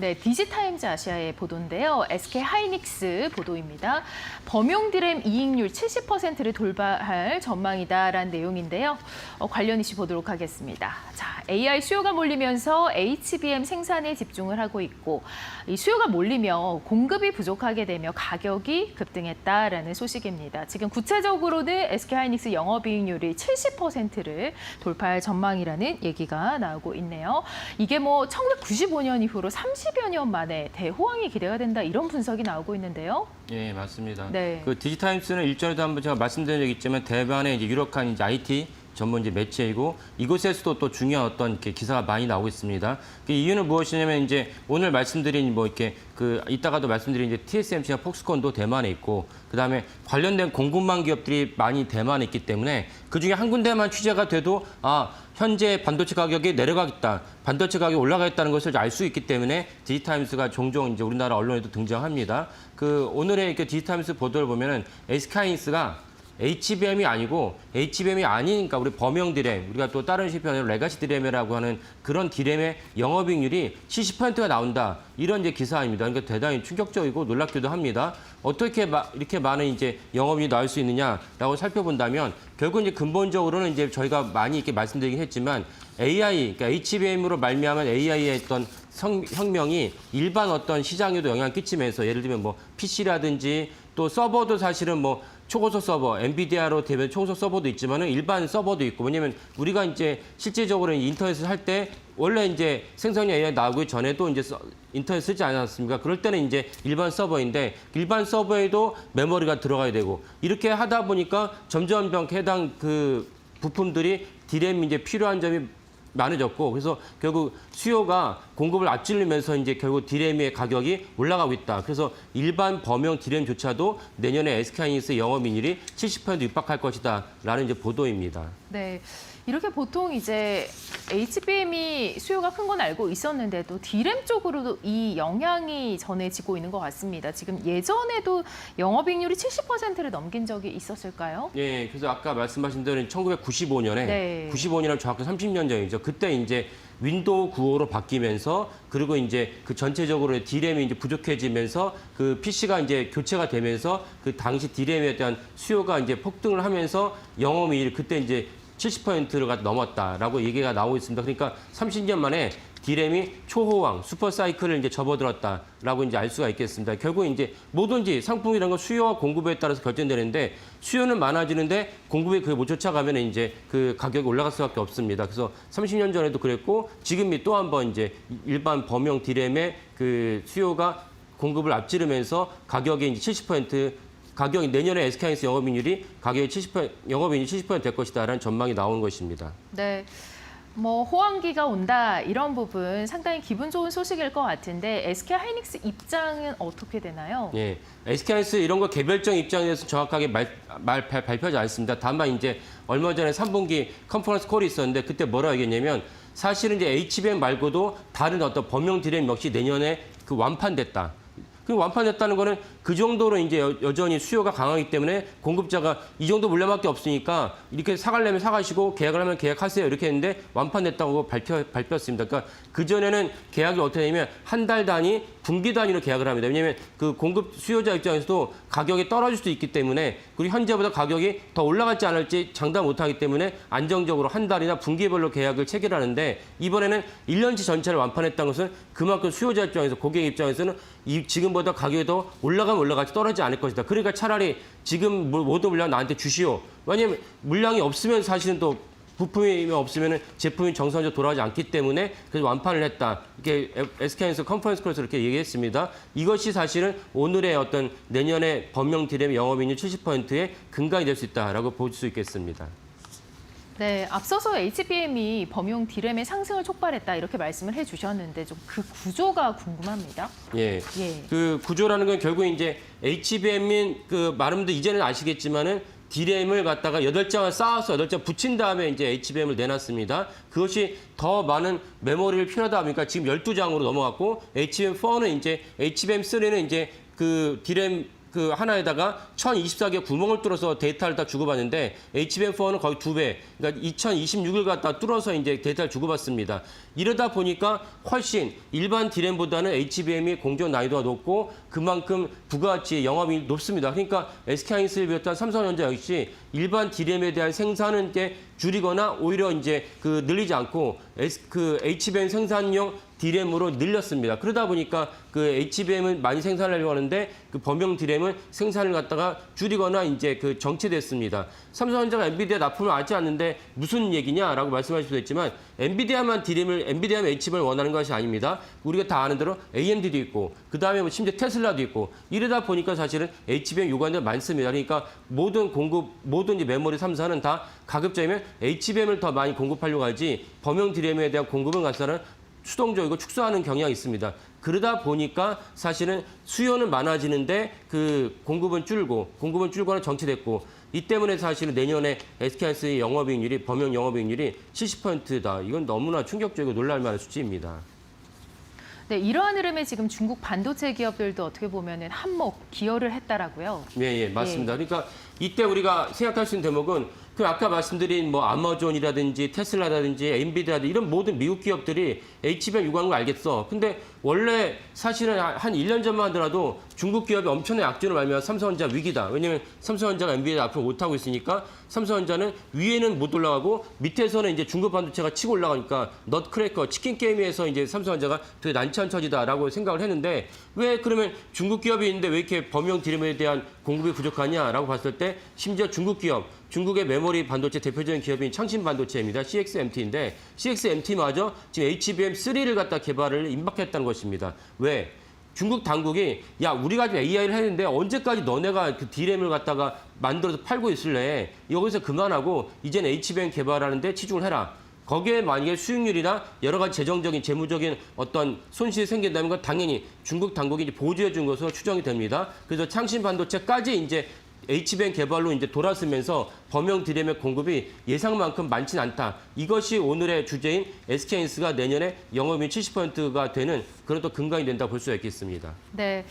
네, 디지타임즈 아시아의 보도인데요. SK 하이닉스 보도입니다. 범용 DRAM 이익률 70%를 돌파할 전망이다라는 내용인데요. 관련 이슈 보도록 하겠습니다. 자, AI 수요가 몰리면서 HBM 생산에 집중을 하고 있고, 이 수요가 몰리며 공급이 부족하게 되며 가격이 급등했다라는 소식입니다. 지금 구체적으로는 SK 하이닉스 영업이익률이 70%를 돌파할 전망이라는 얘기가 나오고 있네요. 이게 뭐 1995년 이후로 30여 년 만에 대호황이 기대가 된다 이런 분석이 나오고 있는데요. 예, 맞습니다. 네. 그 디지타임스는 일전에도 한번 제가 말씀드린 적이 있지만 대만의 이제 유력한 이제 IT 전문 이제 매체이고 이곳에서도 또 중요한 어떤 이렇게 기사가 많이 나오고 있습니다. 그 이유는 무엇이냐면 이제 오늘 말씀드린 뭐 이렇게 그 이따가도 말씀드린 이제 TSMC나 폭스콘도 대만에 있고 그다음에 관련된 공급망 기업들이 많이 대만에 있기 때문에 그중에 한 군데만 취재가 돼도 현재 반도체 가격이 내려가겠다, 반도체 가격이 올라가겠다는 것을 알 수 있기 때문에 디지타임스가 종종 이제 우리나라 언론에도 등장합니다. 그 오늘의 그 디지타임스 보도를 보면은 SK하이닉스가 HBM이 아니고 HBM이 아니니까 우리 범용 DRAM, 우리가 또 다른 시편으로 레가시 DRAM이라고 하는 그런 DRAM의 영업이익률이 70%가 나온다. 이런 이제 기사입니다. 그러니까 대단히 충격적이고 놀랍기도 합니다. 어떻게 이렇게 많은 이제 영업이익이 나올 수 있느냐라고 살펴본다면 결국 이제 근본적으로는 이제 저희가 많이 이렇게 말씀드리긴 했지만 AI, 그러니까 HBM으로 말미암은 AI의 어떤 혁명이 일반 어떤 시장에도 영향을 끼치면서 예를 들면 뭐 PC라든지 또 서버도 사실은 뭐 초고속 서버, 엔비디아로 되면 초고속 서버도 있지만은 일반 서버도 있고 왜냐면 우리가 이제 실제적으로 인터넷을 할 때 원래 이제 생성형 AI 나오기 전에도 이제 인터넷 쓰지 않았습니까? 그럴 때는 이제 일반 서버인데 일반 서버에도 메모리가 들어가야 되고 이렇게 하다 보니까 점점 해당 그 부품들이 DRAM이 이제 필요한 점이 많아졌고 그래서 결국 수요가 공급을 앞지르면서 이제 결국 DRAM의 가격이 올라가고 있다. 그래서 일반 범용 DRAM조차도 내년에 SK하이닉스 영업이익률이 70% 육박할 것이다라는 이제 보도입니다. 네. 이렇게 보통 이제 HBM이 수요가 큰 건 알고 있었는데도 DRAM 쪽으로도 이 영향이 전해지고 있는 것 같습니다. 지금 예전에도 영업이익률이 70%를 넘긴 적이 있었을까요? 예, 그래서 아까 말씀하신 대로 1995년에 네. 95년은 정확히 30년 전이죠. 그때 이제 윈도우 95로 바뀌면서 그리고 이제 그 전체적으로 DRAM이 이제 부족해지면서 그 PC가 이제 교체가 되면서 그 당시 DRAM에 대한 수요가 이제 폭등을 하면서 영업이익 그때 이제 70%가 넘었다라고 얘기가 나오고 있습니다. 그러니까 30년 만에 DRAM이 초호황, 슈퍼사이클을 이제 접어들었다라고 이제 알 수가 있겠습니다. 결국 이제 뭐든지 상품이라는 건 수요와 공급에 따라서 결정되는데 수요는 많아지는데 공급이 그게 못 쫓아가면 이제 그 가격이 올라갈 수밖에 없습니다. 그래서 30년 전에도 그랬고 지금이 또 한 번 이제 일반 범용 DRAM의 그 수요가 공급을 앞지르면서 가격이 이제 70% 가격이 내년에 SK하이닉스 영업이익률이 가격이 70%, 될 것이다라는 전망이 나오는 것입니다. 네. 뭐 호황기가 온다 이런 부분 상당히 기분 좋은 소식일 것 같은데 SK 하이닉스 입장은 어떻게 되나요? 예, SK하이닉스 이런 거 개별적 입장에 대해서 정확하게 발표하지 않습니다. 다만 이제 얼마 전에 3분기 컨퍼런스 콜이 있었는데 그때 뭐라고 얘기했냐면 사실은 이제 HBM 말고도 다른 어떤 범용 DRAM 역시 내년에 그 완판됐다. 그 완판됐다는 거는 그 정도로 이제 여전히 수요가 강하기 때문에 공급자가 이 정도 물량밖에 없으니까 이렇게 사가려면 사가시고 계약을 하면 계약하세요 이렇게 했는데 완판됐다고 발표했습니다. 그러니까 그전에는 계약이 어떻게 되냐면 한 달 단위, 분기 단위로 계약을 합니다. 왜냐하면 그 공급 수요자 입장에서도 가격이 떨어질 수도 있기 때문에 그리고 현재보다 가격이 더 올라갈지 안 할지 장담 못하기 때문에 안정적으로 한 달이나 분기별로 계약을 체결하는데 이번에는 1년치 전체를 완판했다는 것은 그만큼 수요자 입장에서 고객 입장에서는 지금보다 가격이 더 올라갈지 떨어지지 않을 것이다. 그러니까 차라리 지금 모든 물량 나한테 주시오. 왜냐하면 물량이 없으면 사실은 또 부품이 없으면 제품이 정상적으로 돌아가지 않기 때문에 그래서 완판을 했다. 이렇게 SK하이닉스 컨퍼런스 콜에서 이렇게 얘기했습니다. 이것이 사실은 오늘의 어떤 내년에 범용 DRAM 영업이익률 70%의 근간이 될 수 있다라고 볼 수 있겠습니다. 네, 앞서서 HBM이 범용 DRAM의 상승을 촉발했다 이렇게 말씀을 해주셨는데 좀 그 구조가 궁금합니다. 예, 예. 그 구조라는 건 결국 이제 HBM인 그 많은 분들 이제는 아시겠지만은 DRAM을 갖다가 8장을 쌓아서 8장 붙인 다음에 이제 HBM을 내놨습니다. 그것이 더 많은 메모리를 필요하다 보니까 지금 12장으로 넘어갔고 HBM4는 이제 HBM3는 이제 그 DRAM 그 하나에다가 1024개 구멍을 뚫어서 데이터를 다 주고받는데 HBM4는 거의 2배, 그러니까 2026을 갖다 뚫어서 이제 데이터를 주고받습니다. 이러다 보니까 훨씬 일반 D램보다는 HBM이 공정 난이도가 높고 그만큼 부가가치 영업이 높습니다. 그러니까 SK하이닉스를 비롯한 삼성전자 역시 일반 D램에 대한 생산은 이제 줄이거나 오히려 이제 그 늘리지 않고 그 HBM 생산용 D램으로 늘렸습니다. 그러다 보니까 그 HBM은 많이 생산하려고 하는데 그 범용 D램은 생산을 갖다가 줄이거나 이제 그 정체됐습니다. 삼성전자가 엔비디아 납품을 하지 않는데 무슨 얘기냐라고 말씀하실 수도 있지만 엔비디아만 HBM을 원하는 것이 아닙니다. 우리가 다 아는 대로 AMD도 있고 그다음에 뭐 심지어 테슬라도 있고 이러다 보니까 사실은 HBM 요구하는 데 많습니다. 그러니까 모든 이제 메모리 3사는 다 가급적이면 HBM을 더 많이 공급하려고 하지 범용 D램에 대한 공급은 갖다는 수동적이고 축소하는 경향이 있습니다. 그러다 보니까 사실은 수요는 많아지는데 그 공급은 줄거나 정체됐고 이 때문에 사실은 내년에 SK하이닉스의 영업이익률이 범용 영업이익률이 70%다. 이건 너무나 충격적이고 놀랄 만한 수치입니다. 네, 이러한 흐름에 지금 중국 반도체 기업들도 어떻게 보면은 한몫 기여를 했다라고요. 예, 맞습니다. 그러니까 이때 우리가 생각할 수 있는 대목은 그 아까 말씀드린 뭐 아마존이라든지 테슬라라든지 엔비디아라든지 이런 모든 미국 기업들이 HBM 요구하는 거 알겠어. 근데 원래 사실은 한 1년 전만 하더라도 중국 기업이 엄청난 약진으로 말미암아 삼성전자 위기다. 왜냐면 삼성전자가 엔비디아 앞으로 못하고 있으니까 삼성전자는 위에는 못 올라가고 밑에서는 이제 중국 반도체가 치고 올라가니까 넛크래커 치킨 게임에서 이제 삼성전자가 되게 난처한 처지다라고 생각을 했는데 왜 그러면 중국 기업이 있는데 왜 이렇게 범용 D램에 대한 공급이 부족하냐라고 봤을 때 심지어 중국의 메모리 반도체 대표적인 기업인 창신 반도체입니다. CXMT인데 CXMT마저 지금 HBM3를 갖다 개발을 임박했다는 것입니다. 왜? 중국 당국이 야 우리가 지금 AI를 했는데 언제까지 너네가 그 D램을 갖다가 만들어서 팔고 있을래? 여기서 그만하고 이제는 HBM 개발하는데 치중을 해라. 거기에 만약에 수익률이나 여러 가지 재정적인, 재무적인 어떤 손실이 생긴다면 그건 당연히 중국 당국이 이제 보조해 준 것으로 추정이 됩니다. 그래서 창신 반도체까지 이제 HBM 개발로 이제 돌아서면서 범용 D램의 공급이 예상만큼 많지는 않다. 이것이 오늘의 주제인 SK하이닉스가 내년에 영업이익 70%가 되는 그런 또 근간이 된다고 볼 수가 있겠습니다. 네.